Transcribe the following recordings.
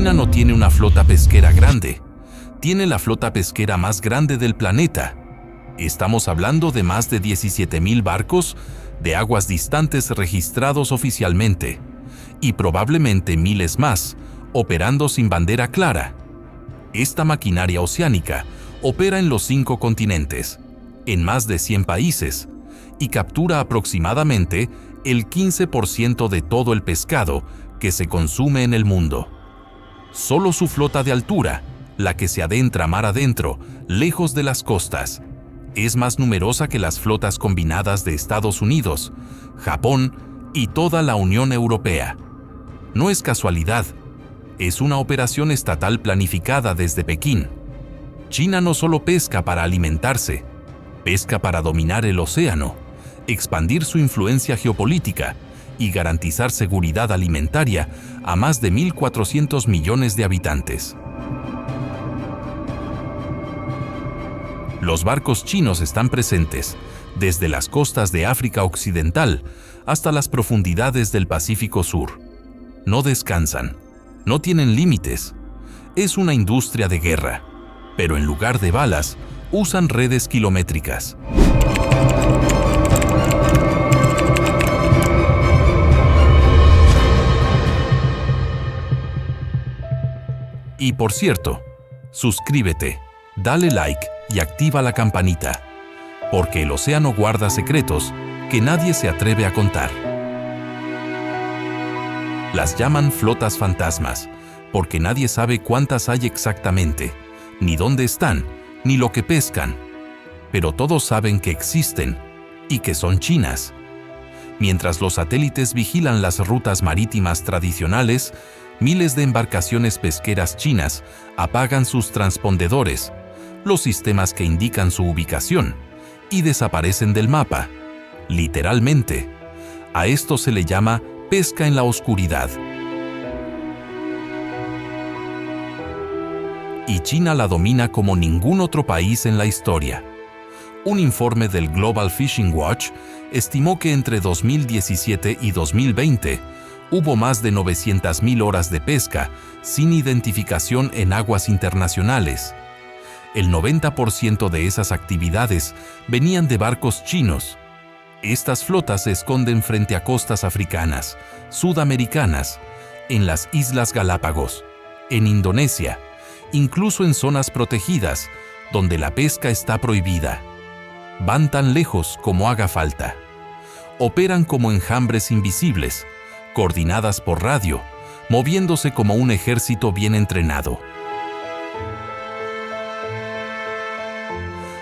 China no tiene una flota pesquera grande, tiene la flota pesquera más grande del planeta. Estamos hablando de más de 17.000 barcos de aguas distantes registrados oficialmente, y probablemente miles más, operando sin bandera clara. Esta maquinaria oceánica opera en los 5 continentes, en más de 100 países, y captura aproximadamente el 15% de todo el pescado que se consume en el mundo. Solo su flota de altura, la que se adentra mar adentro, lejos de las costas, es más numerosa que las flotas combinadas de Estados Unidos, Japón y toda la Unión Europea. No es casualidad, es una operación estatal planificada desde Pekín. China no solo pesca para alimentarse, pesca para dominar el océano, expandir su influencia geopolítica y garantizar seguridad alimentaria a más de 1.400 millones de habitantes. Los barcos chinos están presentes desde las costas de África Occidental hasta las profundidades del Pacífico Sur. No descansan, no tienen límites. Es una industria de guerra, pero en lugar de balas, usan redes kilométricas. Y por cierto, suscríbete, dale like y activa la campanita, porque el océano guarda secretos que nadie se atreve a contar. Las llaman flotas fantasmas, porque nadie sabe cuántas hay exactamente, ni dónde están, ni lo que pescan. Pero todos saben que existen y que son chinas. Mientras los satélites vigilan las rutas marítimas tradicionales, miles de embarcaciones pesqueras chinas apagan sus transpondedores, los sistemas que indican su ubicación, y desaparecen del mapa. Literalmente. A esto se le llama pesca en la oscuridad. Y China la domina como ningún otro país en la historia. Un informe del Global Fishing Watch estimó que entre 2017 y 2020 hubo más de 900.000 horas de pesca sin identificación en aguas internacionales. El 90% de esas actividades venían de barcos chinos. Estas flotas se esconden frente a costas africanas, sudamericanas, en las Islas Galápagos, en Indonesia, incluso en zonas protegidas, donde la pesca está prohibida. Van tan lejos como haga falta. Operan como enjambres invisibles, coordinadas por radio, moviéndose como un ejército bien entrenado.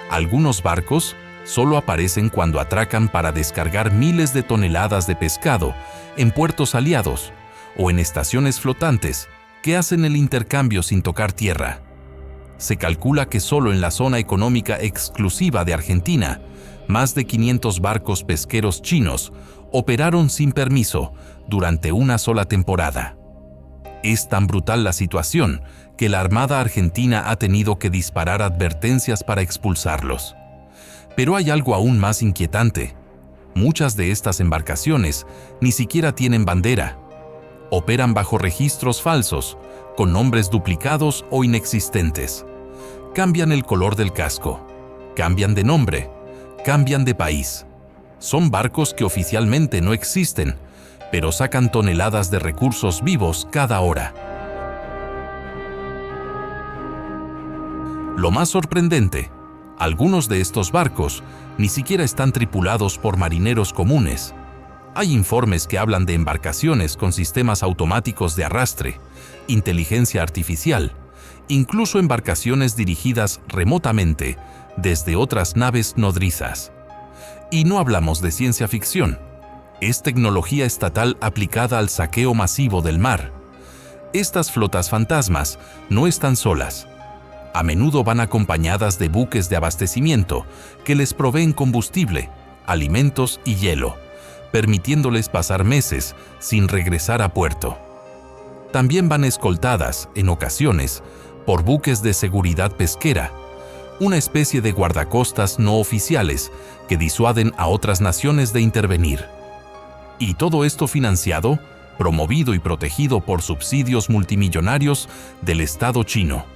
Algunos barcos solo aparecen cuando atracan para descargar miles de toneladas de pescado en puertos aliados o en estaciones flotantes que hacen el intercambio sin tocar tierra. Se calcula que solo en la zona económica exclusiva de Argentina, más de 500 barcos pesqueros chinos operaron sin permiso durante una sola temporada. Es tan brutal la situación que la Armada Argentina ha tenido que disparar advertencias para expulsarlos. Pero hay algo aún más inquietante. Muchas de estas embarcaciones ni siquiera tienen bandera. Operan bajo registros falsos, con nombres duplicados o inexistentes. Cambian el color del casco, cambian de nombre, cambian de país. Son barcos que oficialmente no existen, pero sacan toneladas de recursos vivos cada hora. Lo más sorprendente, algunos de estos barcos ni siquiera están tripulados por marineros comunes. Hay informes que hablan de embarcaciones con sistemas automáticos de arrastre, inteligencia artificial, incluso embarcaciones dirigidas remotamente desde otras naves nodrizas. Y no hablamos de ciencia ficción. Es tecnología estatal aplicada al saqueo masivo del mar. Estas flotas fantasmas no están solas. A menudo van acompañadas de buques de abastecimiento que les proveen combustible, alimentos y hielo, permitiéndoles pasar meses sin regresar a puerto. También van escoltadas, en ocasiones, por buques de seguridad pesquera, una especie de guardacostas no oficiales que disuaden a otras naciones de intervenir. Y todo esto financiado promovido y protegido por subsidios multimillonarios del Estado chino.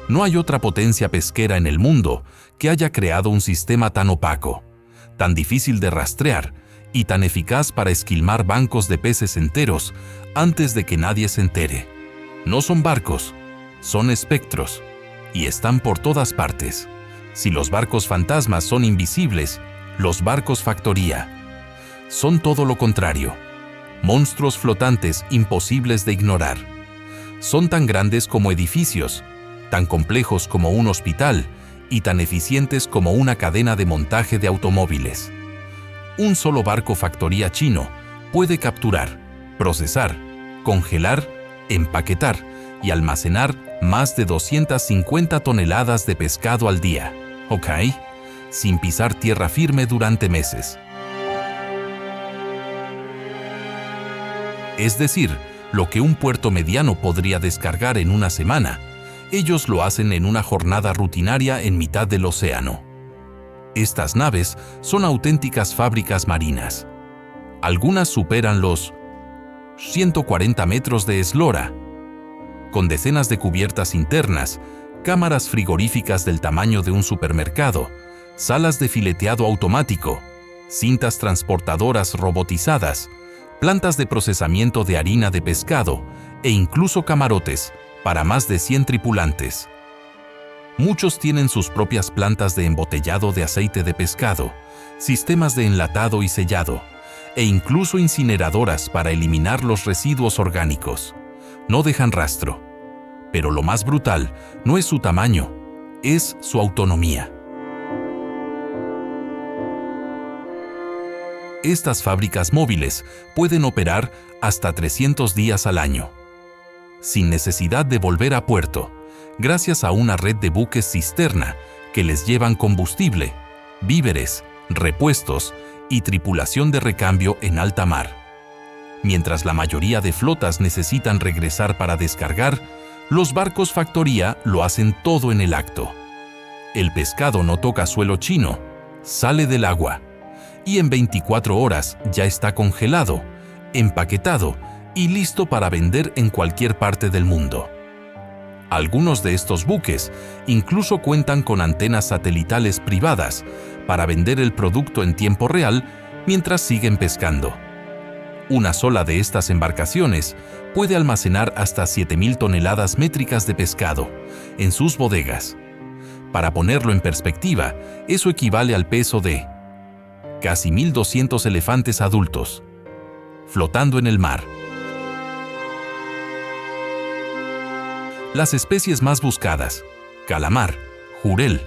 No hay otra potencia pesquera en el mundo que haya creado un sistema tan opaco, tan difícil de rastrear y tan eficaz para esquilmar bancos de peces enteros antes de que nadie se entere. No son barcos, son espectros, y están por todas partes. Si los barcos fantasmas son invisibles, los barcos factoría son todo lo contrario. Monstruos flotantes imposibles de ignorar. Son tan grandes como edificios, tan complejos como un hospital y tan eficientes como una cadena de montaje de automóviles. Un solo barco factoría chino puede capturar, procesar, congelar, empaquetar y almacenar más de 250 toneladas de pescado al día, ¿ok? Sin pisar tierra firme durante meses. Es decir, lo que un puerto mediano podría descargar en una semana, ellos lo hacen en una jornada rutinaria en mitad del océano. Estas naves son auténticas fábricas marinas. Algunas superan los 140 metros de eslora, con decenas de cubiertas internas, cámaras frigoríficas del tamaño de un supermercado, salas de fileteado automático, cintas transportadoras robotizadas, plantas de procesamiento de harina de pescado e incluso camarotes para más de 100 tripulantes. Muchos tienen sus propias plantas de embotellado de aceite de pescado, sistemas de enlatado y sellado, e incluso incineradoras para eliminar los residuos orgánicos. No dejan rastro. Pero lo más brutal no es su tamaño, es su autonomía. Estas fábricas móviles pueden operar hasta 300 días al año, sin necesidad de volver a puerto, gracias a una red de buques cisterna que les llevan combustible, víveres, repuestos y tripulación de recambio en alta mar. Mientras la mayoría de flotas necesitan regresar para descargar, los barcos factoría lo hacen todo en el acto. El pescado no toca suelo chino, sale del agua, y en 24 horas ya está congelado, empaquetado y listo para vender en cualquier parte del mundo. Algunos de estos buques incluso cuentan con antenas satelitales privadas para vender el producto en tiempo real mientras siguen pescando. Una sola de estas embarcaciones puede almacenar hasta 7.000 toneladas métricas de pescado en sus bodegas. Para ponerlo en perspectiva, eso equivale al peso de casi 1.200 elefantes adultos, flotando en el mar. Las especies más buscadas: calamar, jurel,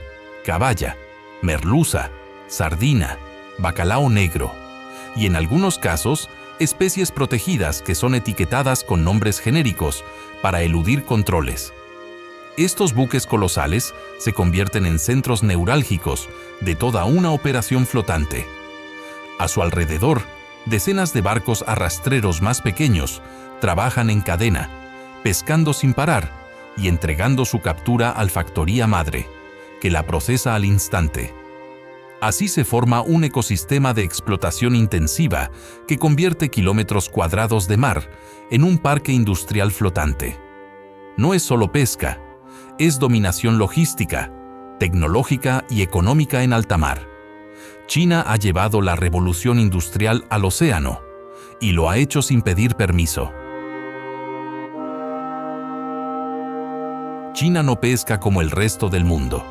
caballa, merluza, sardina, bacalao negro, y en algunos casos, especies protegidas que son etiquetadas con nombres genéricos para eludir controles. Estos buques colosales se convierten en centros neurálgicos de toda una operación flotante. A su alrededor, decenas de barcos arrastreros más pequeños trabajan en cadena, pescando sin parar y entregando su captura al factoría madre, que la procesa al instante. Así se forma un ecosistema de explotación intensiva que convierte kilómetros cuadrados de mar en un parque industrial flotante. No es solo pesca, es dominación logística, tecnológica y económica en alta mar. China ha llevado la revolución industrial al océano y lo ha hecho sin pedir permiso. China no pesca como el resto del mundo.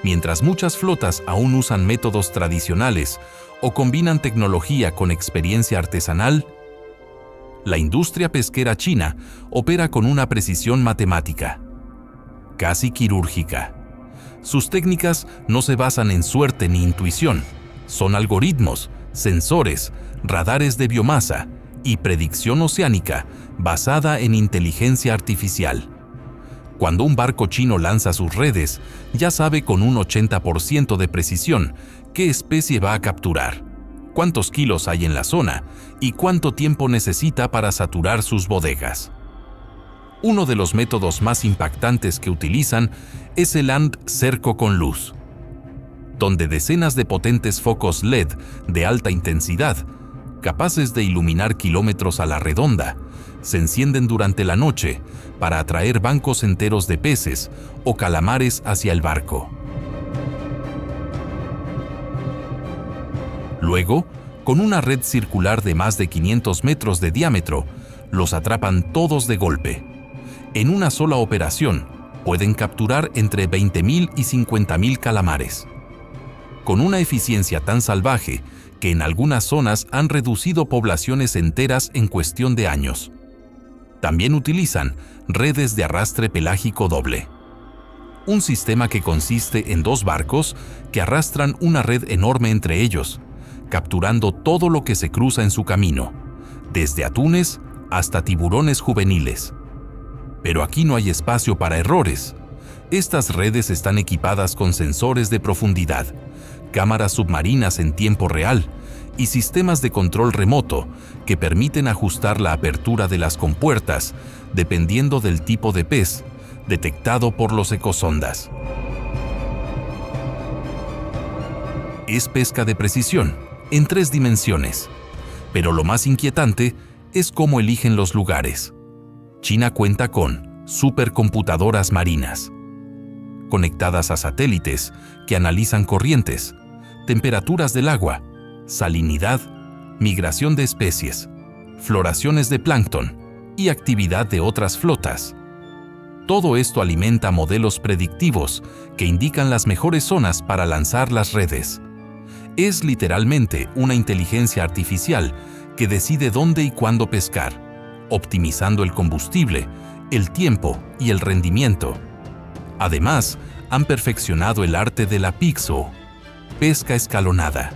Mientras muchas flotas aún usan métodos tradicionales o combinan tecnología con experiencia artesanal, la industria pesquera china opera con una precisión matemática, casi quirúrgica. Sus técnicas no se basan en suerte ni intuición, son algoritmos, sensores, radares de biomasa y predicción oceánica basada en inteligencia artificial. Cuando un barco chino lanza sus redes, ya sabe con un 80% de precisión qué especie va a capturar, cuántos kilos hay en la zona y cuánto tiempo necesita para saturar sus bodegas. Uno de los métodos más impactantes que utilizan es el land cerco con luz. donde decenas de potentes focos LED de alta intensidad, capaces de iluminar kilómetros a la redonda, se encienden durante la noche para atraer bancos enteros de peces o calamares hacia el barco. Luego, con una red circular de más de 500 metros de diámetro, los atrapan todos de golpe. En una sola operación, pueden capturar entre 20.000 y 50.000 calamares. Con una eficiencia tan salvaje que en algunas zonas han reducido poblaciones enteras en cuestión de años. También utilizan redes de arrastre pelágico doble. Un sistema que consiste en 2 barcos que arrastran una red enorme entre ellos, capturando todo lo que se cruza en su camino, desde atunes hasta tiburones juveniles. Pero aquí no hay espacio para errores. Estas redes están equipadas con sensores de profundidad, cámaras submarinas en tiempo real y sistemas de control remoto que permiten ajustar la apertura de las compuertas dependiendo del tipo de pez detectado por los ecosondas. Es pesca de precisión, en 3 dimensiones. Pero lo más inquietante es cómo eligen los lugares. China cuenta con supercomputadoras marinas, conectadas a satélites que analizan corrientes, temperaturas del agua, salinidad, migración de especies, floraciones de plancton y actividad de otras flotas. Todo esto alimenta modelos predictivos que indican las mejores zonas para lanzar las redes. Es literalmente una inteligencia artificial que decide dónde y cuándo pescar, optimizando el combustible, el tiempo y el rendimiento. Además, han perfeccionado el arte de la PIXO, pesca escalonada,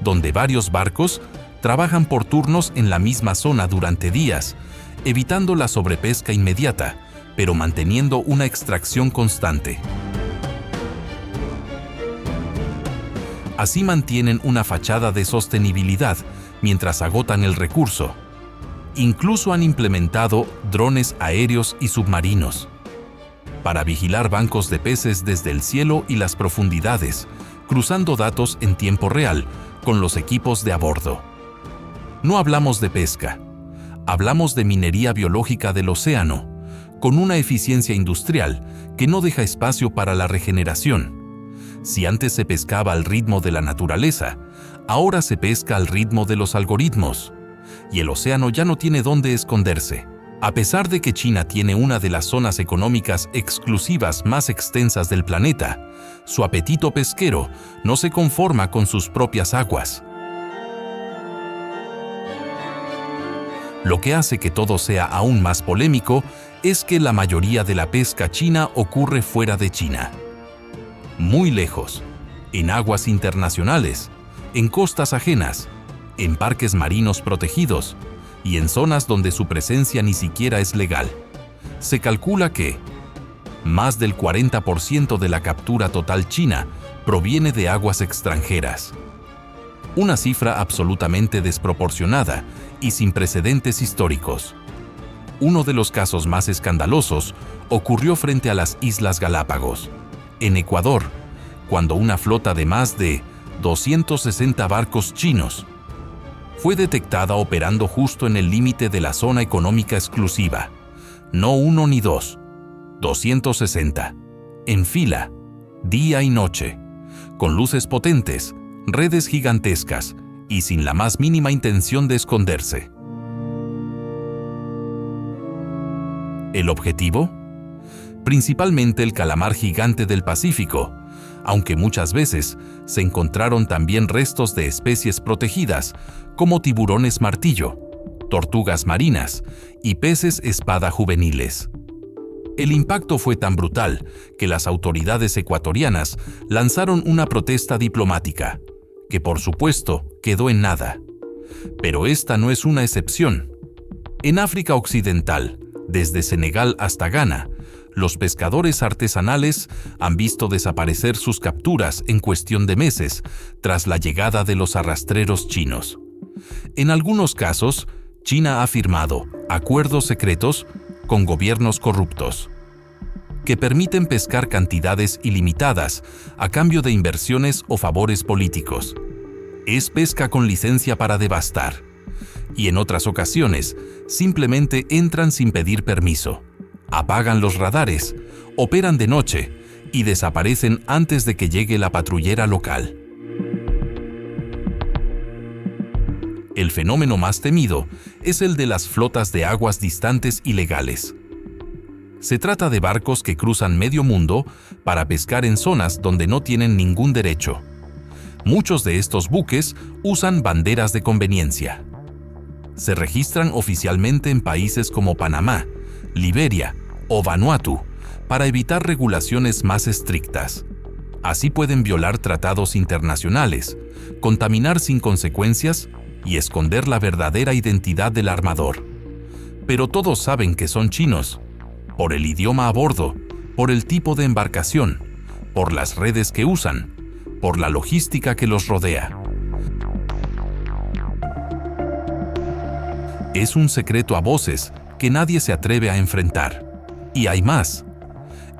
donde varios barcos trabajan por turnos en la misma zona durante días, evitando la sobrepesca inmediata, pero manteniendo una extracción constante. Así mantienen una fachada de sostenibilidad mientras agotan el recurso. Incluso han implementado drones aéreos y submarinos para vigilar bancos de peces desde el cielo y las profundidades, cruzando datos en tiempo real con los equipos de a bordo. No hablamos de pesca, hablamos de minería biológica del océano, con una eficiencia industrial que no deja espacio para la regeneración. Si antes se pescaba al ritmo de la naturaleza, ahora se pesca al ritmo de los algoritmos, y el océano ya no tiene dónde esconderse. A pesar de que China tiene una de las zonas económicas exclusivas más extensas del planeta, su apetito pesquero no se conforma con sus propias aguas. Lo que hace que todo sea aún más polémico es que la mayoría de la pesca china ocurre fuera de China. Muy lejos, en aguas internacionales, en costas ajenas, en parques marinos protegidos y en zonas donde su presencia ni siquiera es legal. Se calcula que más del 40% de la captura total china proviene de aguas extranjeras. Una cifra absolutamente desproporcionada y sin precedentes históricos. Uno de los casos más escandalosos ocurrió frente a las Islas Galápagos, en Ecuador, cuando una flota de más de 260 barcos chinos fue detectada operando justo en el límite de la zona económica exclusiva. No uno ni dos, 260, en fila, día y noche, con luces potentes, redes gigantescas y sin la más mínima intención de esconderse. ¿El objetivo? Principalmente el calamar gigante del Pacífico, aunque muchas veces se encontraron también restos de especies protegidas como tiburones martillo, tortugas marinas y peces espada juveniles. El impacto fue tan brutal que las autoridades ecuatorianas lanzaron una protesta diplomática, que por supuesto quedó en nada. Pero esta no es una excepción. En África Occidental, desde Senegal hasta Ghana, los pescadores artesanales han visto desaparecer sus capturas en cuestión de meses tras la llegada de los arrastreros chinos. En algunos casos, China ha firmado acuerdos secretos con gobiernos corruptos. que permiten pescar cantidades ilimitadas a cambio de inversiones o favores políticos. Es pesca con licencia para devastar. Y en otras ocasiones, simplemente entran sin pedir permiso, apagan los radares, operan de noche y desaparecen antes de que llegue la patrullera local. El fenómeno más temido es el de las flotas de aguas distantes ilegales. Se trata de barcos que cruzan medio mundo para pescar en zonas donde no tienen ningún derecho. Muchos de estos buques usan banderas de conveniencia. Se registran oficialmente en países como Panamá, Liberia o Vanuatu para evitar regulaciones más estrictas. Así pueden violar tratados internacionales, contaminar sin consecuencias y esconder la verdadera identidad del armador. Pero todos saben que son chinos, por el idioma a bordo, por el tipo de embarcación, por las redes que usan, por la logística que los rodea. Es un secreto a voces que nadie se atreve a enfrentar. Y hay más.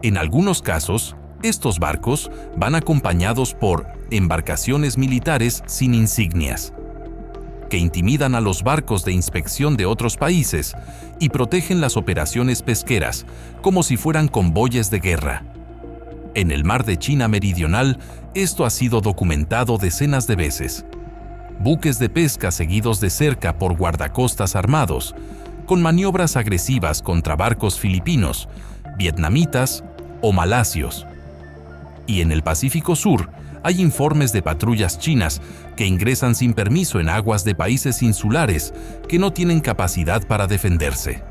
En algunos casos, estos barcos van acompañados por embarcaciones militares sin insignias, que intimidan a los barcos de inspección de otros países y protegen las operaciones pesqueras como si fueran convoyes de guerra. En el mar de China Meridional, esto ha sido documentado decenas de veces. Buques de pesca seguidos de cerca por guardacostas armados, con maniobras agresivas contra barcos filipinos, vietnamitas o malasios. Y en el Pacífico Sur, hay informes de patrullas chinas que ingresan sin permiso en aguas de países insulares que no tienen capacidad para defenderse.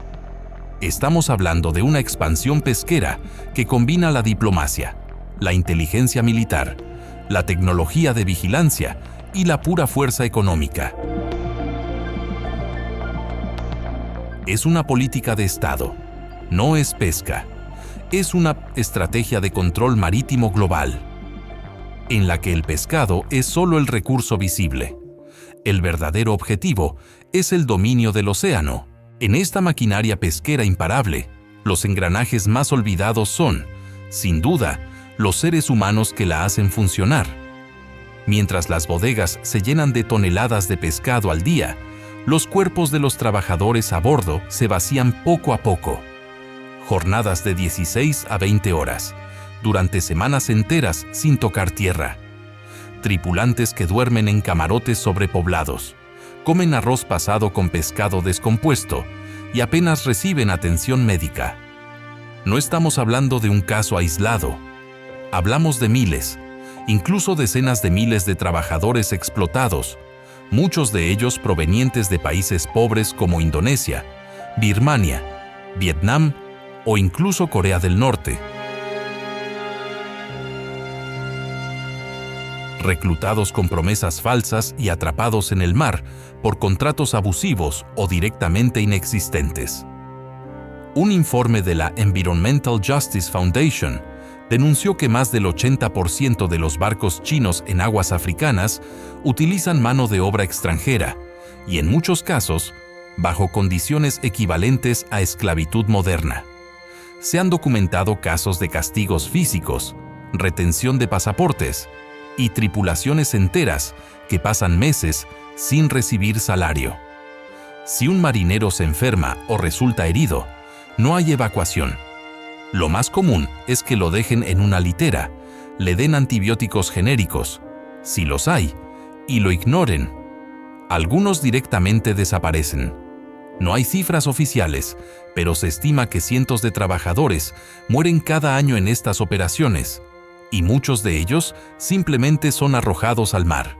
Estamos hablando de una expansión pesquera que combina la diplomacia, la inteligencia militar, la tecnología de vigilancia y la pura fuerza económica. Es una política de Estado, no es pesca. Es una estrategia de control marítimo global, en la que el pescado es solo el recurso visible. El verdadero objetivo es el dominio del océano. En esta maquinaria pesquera imparable, los engranajes más olvidados son, sin duda, los seres humanos que la hacen funcionar. Mientras las bodegas se llenan de toneladas de pescado al día, los cuerpos de los trabajadores a bordo se vacían poco a poco. Jornadas de 16 a 20 horas, durante semanas enteras sin tocar tierra. Tripulantes que duermen en camarotes sobrepoblados, comen arroz pasado con pescado descompuesto y apenas reciben atención médica. No estamos hablando de un caso aislado. Hablamos de miles, incluso decenas de miles de trabajadores explotados, muchos de ellos provenientes de países pobres como Indonesia, Birmania, Vietnam o incluso Corea del Norte. Reclutados con promesas falsas y atrapados en el mar por contratos abusivos o directamente inexistentes. Un informe de la Environmental Justice Foundation denunció que más del 80% de los barcos chinos en aguas africanas utilizan mano de obra extranjera y en muchos casos, bajo condiciones equivalentes a esclavitud moderna. Se han documentado casos de castigos físicos, retención de pasaportes y tripulaciones enteras que pasan meses sin recibir salario. Si un marinero se enferma o resulta herido, no hay evacuación. Lo más común es que lo dejen en una litera, le den antibióticos genéricos, si los hay, y lo ignoren. Algunos directamente desaparecen. No hay cifras oficiales, pero se estima que cientos de trabajadores mueren cada año en estas operaciones, y muchos de ellos simplemente son arrojados al mar.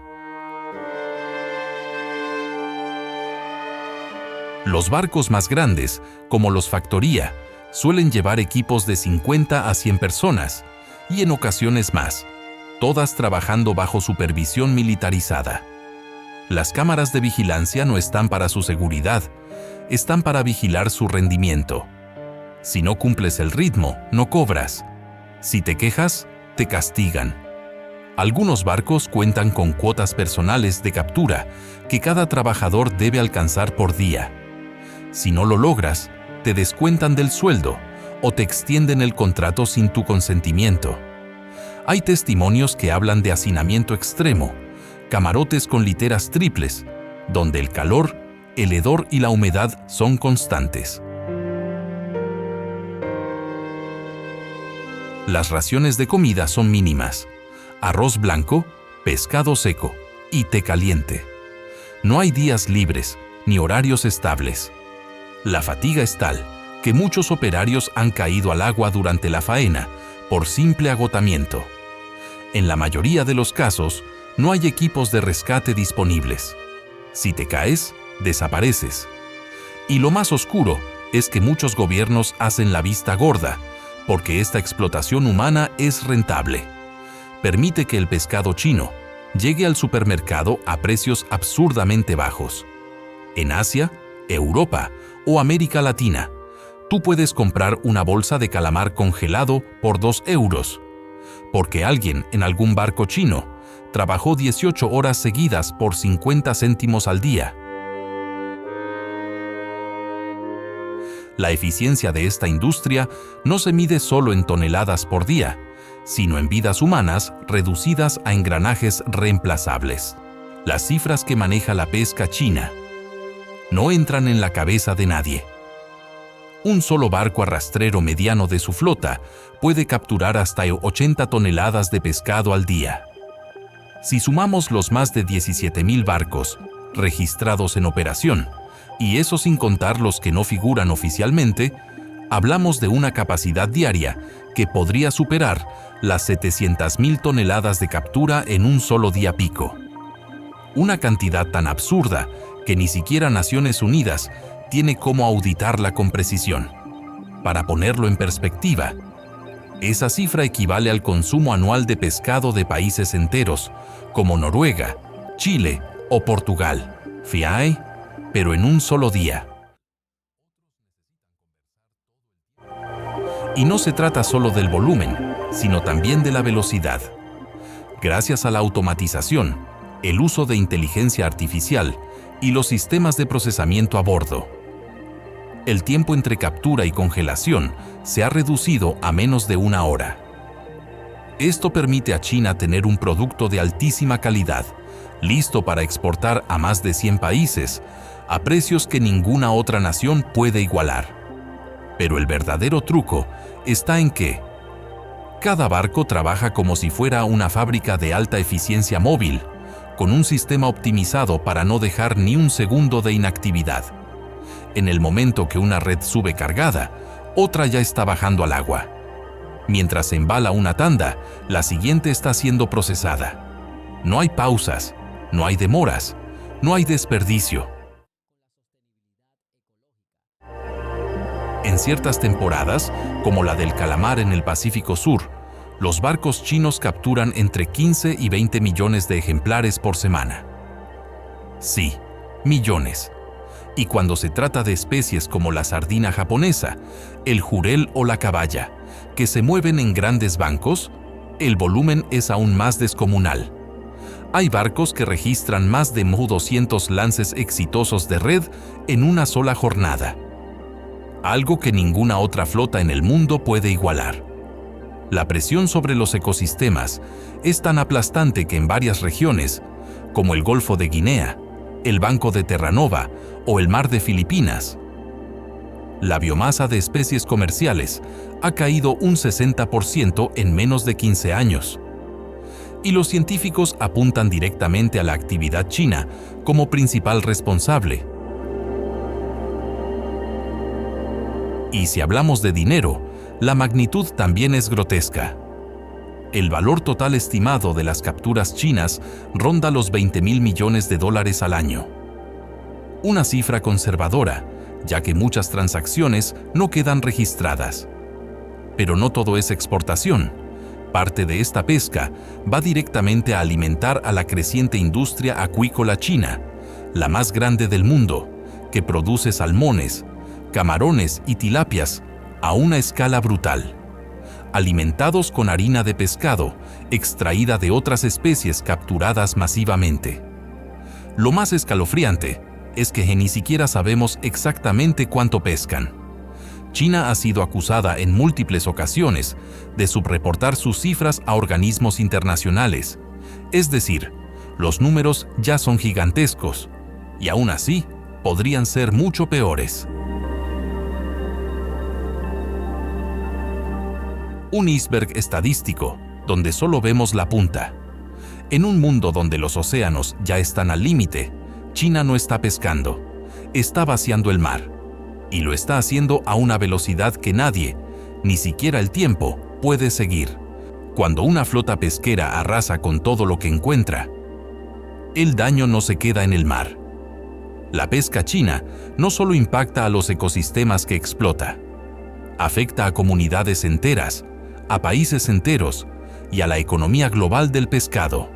Los barcos más grandes, como los factoría, suelen llevar equipos de 50 a 100 personas, y en ocasiones más, todas trabajando bajo supervisión militarizada. Las cámaras de vigilancia no están para su seguridad, están para vigilar su rendimiento. Si no cumples el ritmo, no cobras. Si te quejas, te castigan. Algunos barcos cuentan con cuotas personales de captura que cada trabajador debe alcanzar por día. Si no lo logras, te descuentan del sueldo o te extienden el contrato sin tu consentimiento. Hay testimonios que hablan de hacinamiento extremo, camarotes con literas triples, donde el calor, el hedor y la humedad son constantes. Las raciones de comida son mínimas: arroz blanco, pescado seco y té caliente. No hay días libres ni horarios estables. La fatiga es tal que muchos operarios han caído al agua durante la faena por simple agotamiento. En la mayoría de los casos, no hay equipos de rescate disponibles. Si te caes, desapareces. Y lo más oscuro es que muchos gobiernos hacen la vista gorda, porque esta explotación humana es rentable. Permite que el pescado chino llegue al supermercado a precios absurdamente bajos. En Asia, Europa o América Latina, tú puedes comprar una bolsa de calamar congelado por 2 euros, porque alguien en algún barco chino trabajó 18 horas seguidas por 50 céntimos al día. La eficiencia de esta industria no se mide solo en toneladas por día, sino en vidas humanas reducidas a engranajes reemplazables. Las cifras que maneja la pesca china no entran en la cabeza de nadie. Un solo barco arrastrero mediano de su flota puede capturar hasta 80 toneladas de pescado al día. Si sumamos los más de 17,000 barcos registrados en operación, y eso sin contar los que no figuran oficialmente, hablamos de una capacidad diaria que podría superar las 700,000 toneladas de captura en un solo día pico. Una cantidad tan absurda que ni siquiera Naciones Unidas tiene cómo auditarla con precisión. Para ponerlo en perspectiva, esa cifra equivale al consumo anual de pescado de países enteros, como Noruega, Chile o Portugal. Fíjate, pero en un solo día. Y no se trata solo del volumen, sino también de la velocidad. Gracias a la automatización, el uso de inteligencia artificial y los sistemas de procesamiento a bordo, el tiempo entre captura y congelación se ha reducido a menos de 1 hora. Esto permite a China tener un producto de altísima calidad, listo para exportar a más de 100 países, a precios que ninguna otra nación puede igualar. Pero el verdadero truco está en que cada barco trabaja como si fuera una fábrica de alta eficiencia móvil, con un sistema optimizado para no dejar ni un segundo de inactividad. En el momento que una red sube cargada, otra ya está bajando al agua. Mientras se embala una tanda, la siguiente está siendo procesada. No hay pausas, no hay demoras, no hay desperdicio. En ciertas temporadas, como la del calamar en el Pacífico Sur, los barcos chinos capturan entre 15 y 20 millones de ejemplares por semana. Sí, millones. Y cuando se trata de especies como la sardina japonesa, el jurel o la caballa, que se mueven en grandes bancos, el volumen es aún más descomunal. Hay barcos que registran más de 200 lances exitosos de red en una sola jornada. Algo que ninguna otra flota en el mundo puede igualar. La presión sobre los ecosistemas es tan aplastante que en varias regiones, como el Golfo de Guinea, el Banco de Terranova o el Mar de Filipinas, la biomasa de especies comerciales ha caído un 60% en menos de 15 años. Y los científicos apuntan directamente a la actividad china como principal responsable. Y si hablamos de dinero, la magnitud también es grotesca. El valor total estimado de las capturas chinas ronda los 20,000 millones de dólares al año. Una cifra conservadora, ya que muchas transacciones no quedan registradas. Pero no todo es exportación. Parte de esta pesca va directamente a alimentar a la creciente industria acuícola china, la más grande del mundo, que produce salmones, camarones y tilapias a una escala brutal, alimentados con harina de pescado extraída de otras especies capturadas masivamente. Lo más escalofriante es que ni siquiera sabemos exactamente cuánto pescan. China ha sido acusada en múltiples ocasiones de subreportar sus cifras a organismos internacionales. Es decir, los números ya son gigantescos, y aún así podrían ser mucho peores. Un iceberg estadístico, donde solo vemos la punta. En un mundo donde los océanos ya están al límite, China no está pescando, está vaciando el mar. Y lo está haciendo a una velocidad que nadie, ni siquiera el tiempo, puede seguir. Cuando una flota pesquera arrasa con todo lo que encuentra, el daño no se queda en el mar. La pesca china no solo impacta a los ecosistemas que explota, afecta a comunidades enteras, a países enteros y a la economía global del pescado.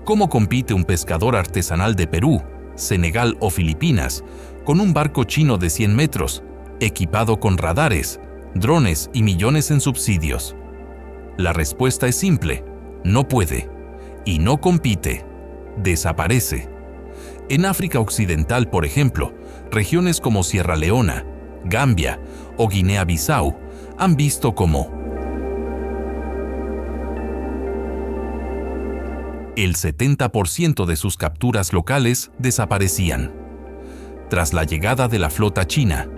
¿Cómo compite un pescador artesanal de Perú, Senegal o Filipinas con un barco chino de 100 metros, equipado con radares, drones y millones en subsidios? La respuesta es simple: no puede. Y no compite. Desaparece. En África Occidental, por ejemplo, regiones como Sierra Leona, Gambia o Guinea-Bissau han visto cómo el 70% de sus capturas locales desaparecían. Tras la llegada de la flota china,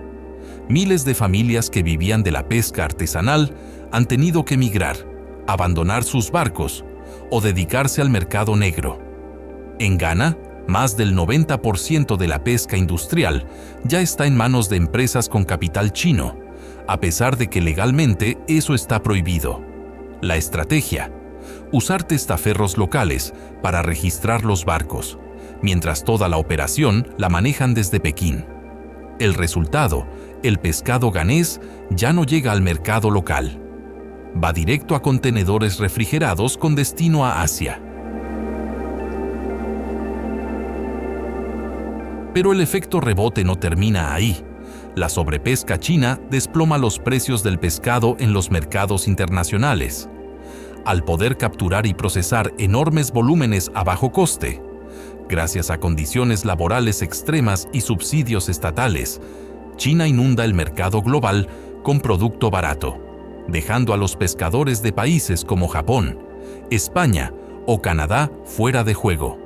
miles de familias que vivían de la pesca artesanal han tenido que migrar, abandonar sus barcos o dedicarse al mercado negro. En Ghana, más del 90% de la pesca industrial ya está en manos de empresas con capital chino, a pesar de que legalmente eso está prohibido. La estrategia: usar testaferros locales para registrar los barcos, mientras toda la operación la manejan desde Pekín. El resultado: el pescado ganés ya no llega al mercado local. Va directo a contenedores refrigerados con destino a Asia. Pero el efecto rebote no termina ahí. La sobrepesca china desploma los precios del pescado en los mercados internacionales. Al poder capturar y procesar enormes volúmenes a bajo coste, gracias a condiciones laborales extremas y subsidios estatales, China inunda el mercado global con producto barato, dejando a los pescadores de países como Japón, España o Canadá fuera de juego.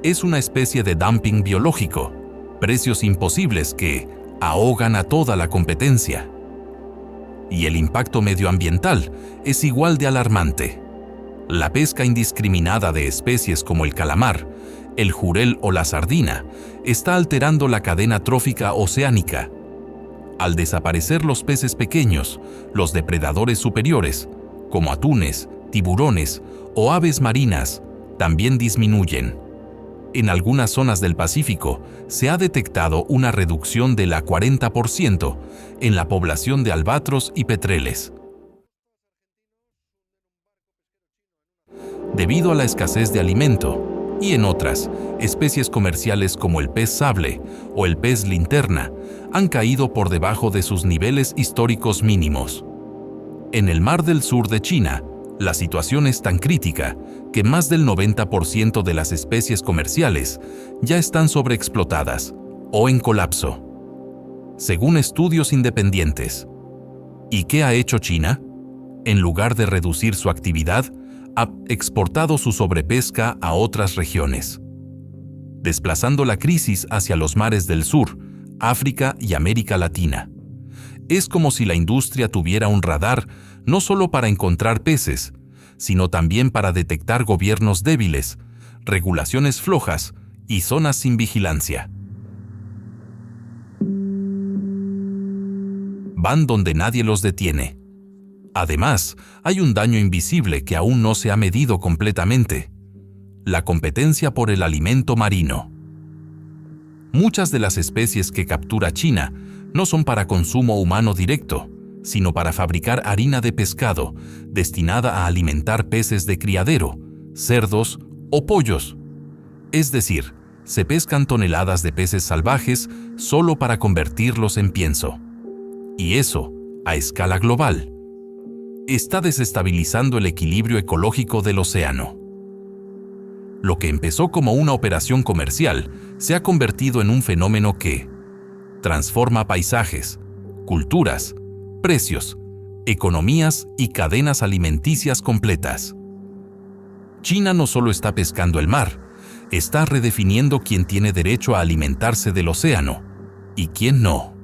Es una especie de dumping biológico, precios imposibles que ahogan a toda la competencia. Y el impacto medioambiental es igual de alarmante. La pesca indiscriminada de especies como el calamar, el jurel o la sardina está alterando la cadena trófica oceánica. Al desaparecer los peces pequeños, los depredadores superiores, como atunes, tiburones o aves marinas, también disminuyen. En algunas zonas del Pacífico se ha detectado una reducción de la 40% en la población de albatros y petreles. Debido a la escasez de alimento, y en otras, especies comerciales como el pez sable o el pez linterna han caído por debajo de sus niveles históricos mínimos. En el Mar del Sur de China, la situación es tan crítica que más del 90% de las especies comerciales ya están sobreexplotadas o en colapso, según estudios independientes. ¿Y qué ha hecho China? En lugar de reducir su actividad, ha exportado su sobrepesca a otras regiones, desplazando la crisis hacia los mares del sur, África y América Latina. Es como si la industria tuviera un radar no solo para encontrar peces, sino también para detectar gobiernos débiles, regulaciones flojas y zonas sin vigilancia. Van donde nadie los detiene. Además, hay un daño invisible que aún no se ha medido completamente: la competencia por el alimento marino. Muchas de las especies que captura China no son para consumo humano directo, sino para fabricar harina de pescado destinada a alimentar peces de criadero, cerdos o pollos. Es decir, se pescan toneladas de peces salvajes solo para convertirlos en pienso. Y eso, a escala global, está desestabilizando el equilibrio ecológico del océano. Lo que empezó como una operación comercial se ha convertido en un fenómeno que transforma paisajes, culturas, precios, economías y cadenas alimenticias completas. China no solo está pescando el mar, está redefiniendo quién tiene derecho a alimentarse del océano y quién no.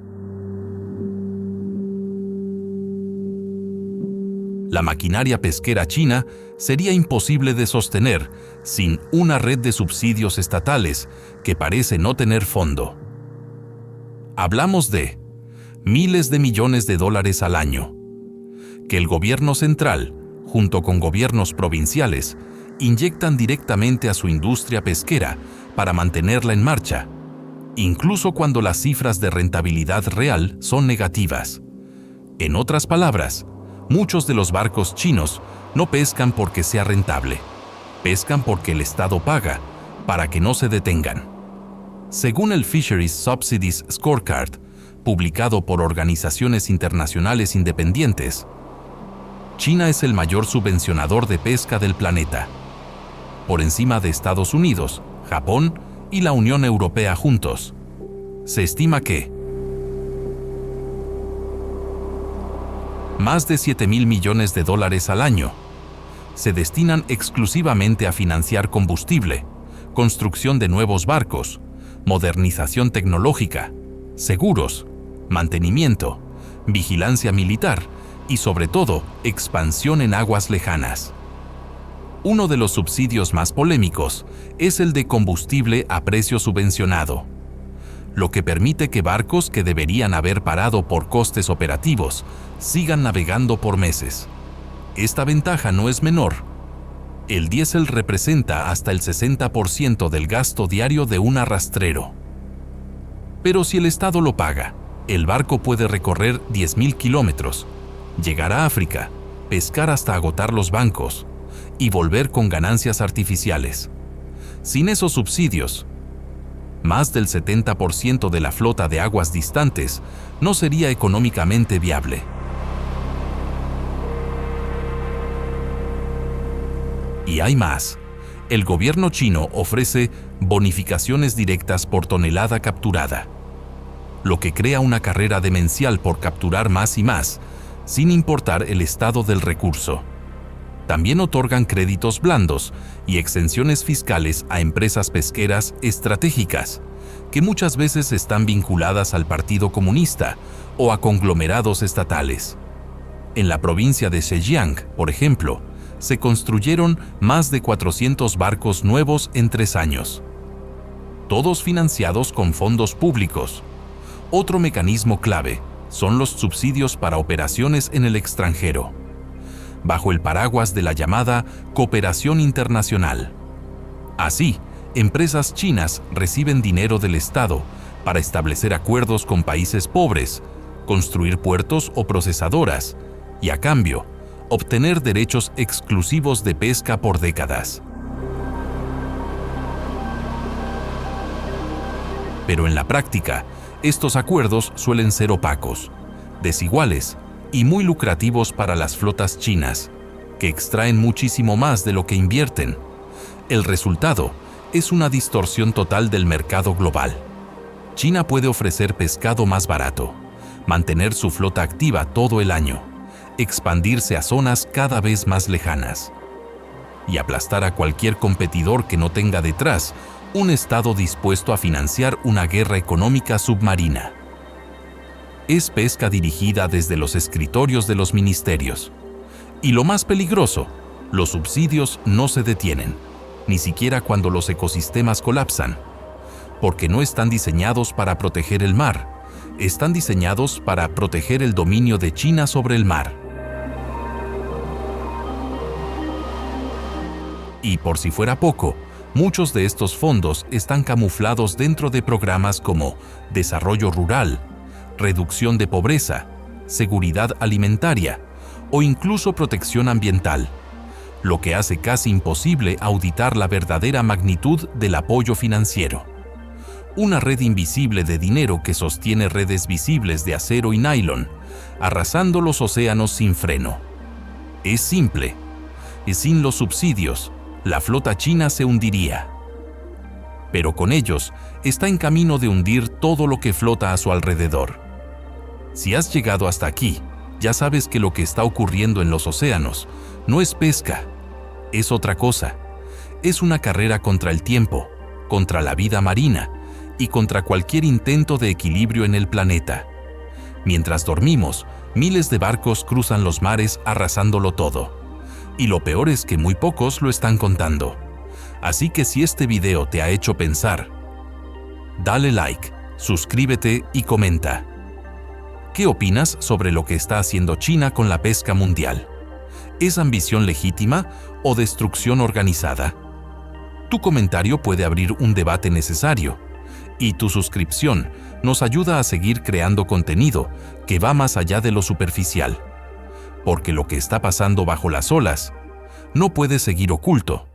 La maquinaria pesquera china sería imposible de sostener sin una red de subsidios estatales que parece no tener fondo. Hablamos de miles de millones de dólares al año, que el gobierno central, junto con gobiernos provinciales, inyectan directamente a su industria pesquera para mantenerla en marcha, incluso cuando las cifras de rentabilidad real son negativas. En otras palabras, muchos de los barcos chinos no pescan porque sea rentable, pescan porque el Estado paga para que no se detengan. Según el Fisheries Subsidies Scorecard, publicado por organizaciones internacionales independientes, China es el mayor subvencionador de pesca del planeta, por encima de Estados Unidos, Japón y la Unión Europea juntos. Se estima que más de 7.000 millones de dólares al año se destinan exclusivamente a financiar combustible, construcción de nuevos barcos, modernización tecnológica, seguros, mantenimiento, vigilancia militar y, sobre todo, expansión en aguas lejanas. Uno de los subsidios más polémicos es el de combustible a precio subvencionado, lo que permite que barcos que deberían haber parado por costes operativos sigan navegando por meses. Esta ventaja no es menor. El diésel representa hasta el 60% del gasto diario de un arrastrero. Pero si el Estado lo paga, el barco puede recorrer 10.000 kilómetros, llegar a África, pescar hasta agotar los bancos y volver con ganancias artificiales. Sin esos subsidios, más del 70% de la flota de aguas distantes no sería económicamente viable. Y hay más. El gobierno chino ofrece bonificaciones directas por tonelada capturada, lo que crea una carrera demencial por capturar más y más, sin importar el estado del recurso. También otorgan créditos blandos y exenciones fiscales a empresas pesqueras estratégicas, que muchas veces están vinculadas al Partido Comunista o a conglomerados estatales. En la provincia de Zhejiang, por ejemplo, se construyeron más de 400 barcos nuevos en 3 años, todos financiados con fondos públicos. Otro mecanismo clave son los subsidios para operaciones en el extranjero, bajo el paraguas de la llamada cooperación internacional. Así, empresas chinas reciben dinero del Estado para establecer acuerdos con países pobres, construir puertos o procesadoras, y a cambio, obtener derechos exclusivos de pesca por décadas. Pero en la práctica, estos acuerdos suelen ser opacos, desiguales y muy lucrativos para las flotas chinas, que extraen muchísimo más de lo que invierten. El resultado es una distorsión total del mercado global. China puede ofrecer pescado más barato, mantener su flota activa todo el año, expandirse a zonas cada vez más lejanas y aplastar a cualquier competidor que no tenga detrás un Estado dispuesto a financiar una guerra económica submarina. Es pesca dirigida desde los escritorios de los ministerios. Y lo más peligroso, los subsidios no se detienen, ni siquiera cuando los ecosistemas colapsan, porque no están diseñados para proteger el mar, están diseñados para proteger el dominio de China sobre el mar. Y por si fuera poco, muchos de estos fondos están camuflados dentro de programas como desarrollo rural, reducción de pobreza, seguridad alimentaria o incluso protección ambiental, lo que hace casi imposible auditar la verdadera magnitud del apoyo financiero. Una red invisible de dinero que sostiene redes visibles de acero y nylon, arrasando los océanos sin freno. Es simple, y sin los subsidios, la flota china se hundiría. Pero con ellos está en camino de hundir todo lo que flota a su alrededor. Si has llegado hasta aquí, ya sabes que lo que está ocurriendo en los océanos no es pesca, es otra cosa. Es una carrera contra el tiempo, contra la vida marina y contra cualquier intento de equilibrio en el planeta. Mientras dormimos, miles de barcos cruzan los mares arrasándolo todo. Y lo peor es que muy pocos lo están contando. Así que si este video te ha hecho pensar, dale like, suscríbete y comenta. ¿Qué opinas sobre lo que está haciendo China con la pesca mundial? ¿Es ambición legítima o destrucción organizada? Tu comentario puede abrir un debate necesario, y tu suscripción nos ayuda a seguir creando contenido que va más allá de lo superficial. Porque lo que está pasando bajo las olas no puede seguir oculto.